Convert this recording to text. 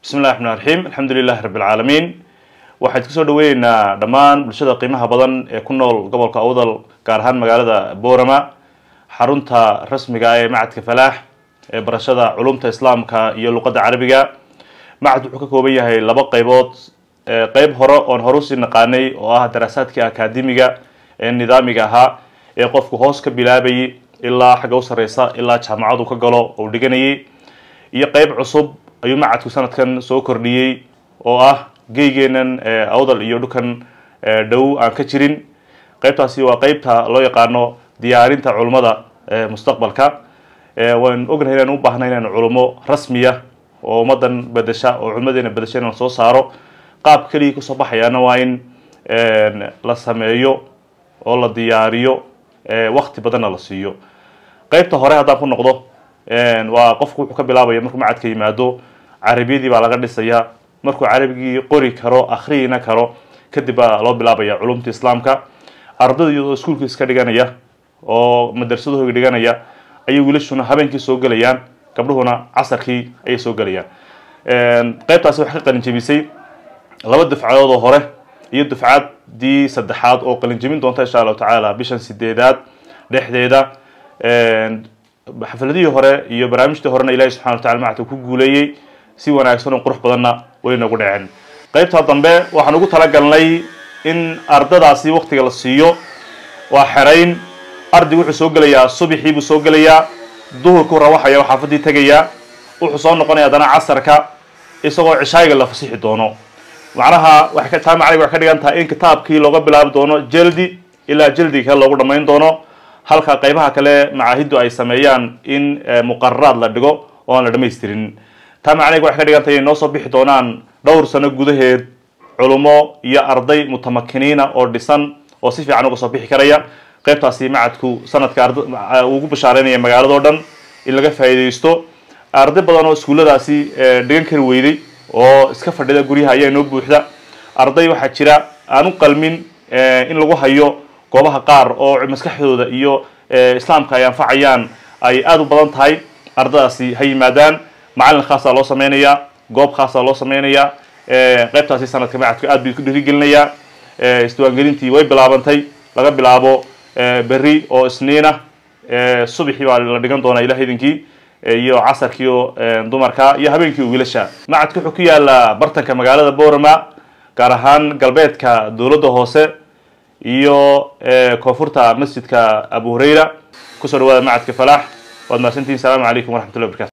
بسم الله الرحمن الرحيم الحمد لله رب العالمين waxaan ku soo dhaweynaa dhamaan bulshada qiimaha badan ee ku nool gobolka Awdal gaar ahaan magaalada Boorama xarunta rasmiga ah ee macadka Falaax ee barashada culumta islaamka iyo luqadda carabiga macad wuxuu ka kooban yahay laba qaybood qayb hore oo horusi naqaanay oo ah daraasaadka akaademiga ee nidaamiga ahaa ee qofku hoos ka bilaabay ilaa xagga u sareysa ilaa jaamacadu ka galo oo dhiganayay iyo qayb cusub ayuu macadku sanadkan soo kordhiyay oo ah geygeenan Awdal iyo dhukan dhow aan ka jirin qaybtaasi waa qaybta loo yaqaano diyaarinta culimada mustaqbalka waan ognahay inaan u baahnayn inaan culimo rasmiya oo ummadan bedesha oo culimadeena bedeshana soo saaro qaab kaliya ku soo baxayana waa in la sameeyo oo la diyaariyo waqti badan la siiyo qaybta hore hadaan ku noqdo waa qofku wuxuu ka bilaabaya markuu macadka yimaado carabiyadii baa laga dhisayaa markuu carabigii qori karo akhriyina karo kadib loo bilaabaya culumta islaamka ardayda iyo iskuulka iska dhiganaya oo madrasadooda dhiganaya ay wiilashuna habeenkii soo galayaan gabdhuhuna casarkii ay soo galayaan qaybtaasi waxa qalin jabisay laba dufcadood oo hore iyo dufcadii saddexaad oo qalin jabin doonta insha Allah taala bishan 8aad dhexdeeda xafladii hore iyo barnaamijtii horena Ilaahay subhanahu wa ta'ala macad ku guuleeyay si wanaagsan oo qurux badanna way nagu dhaceen qaybta dambe waxaan ugu tala galnay in ardadaasi waqtiga la siiyo waa xirayn ardigu wuxuu soo galayaa subaxii buu soo galayaa duhurku rawaxaya xaafadii tagaya wuxuu soo noqonayaa dana casarka isagoo cishaayiga la fasixi doono macnaha wax ka taamacay wax ka dhigantaa in kitaabkii looga bilaab doono jaldi ilaa jaldiga loogu dhameyn doono halka qaybaha kale macaahidu ay sameeyaan in muqarraraad la dhigo oo aan la dhameystirin taamacay wax ka dhigantay inoo soo bixi doonaan dhowr sano gudaheed culimo iyo arday mutamakkiniina oo dhisan oo si fiican uga soo bixi karaya qaybtaasi macadku sanadka ugu bashaareynaya magaalada dhan in laga faa'iideysto arday badan oo iskuuladaasi dhigan kari weeyday oo iska fadhida guriyaha ayaa inoo buuxda arday waxa jira aan u qalmin in lagu hayo goobaha qaar oo maskaxdooda iyo islaamka ay anfacayaan ay aad u badan tahay ardadaasi hay yimaadaan macallin khaas ah loo sameeynaya goob khaas ah loo sameeynaya qaybtaasi sanadka macadku aad buu ku dhiirigelinayaa isdiiwaangelintii way bilaabantay laga bilaabo berri oo isniina subaxii baa la dhigan doonaa ilaahay idinkii iyo casarkii oo dumarka iyo habeenkii wiilasha macadku wuxuu ku yaala bartanka magaalada Boorama gaar ahaan galbeedka dawladda hoose iyo koonfurta masjidka Abu Hurayra ku soo dhawaada macadka Falaax waad mahadsantihiin. Assalaamu calaykum waraxmatullaahi wabarakaatuh.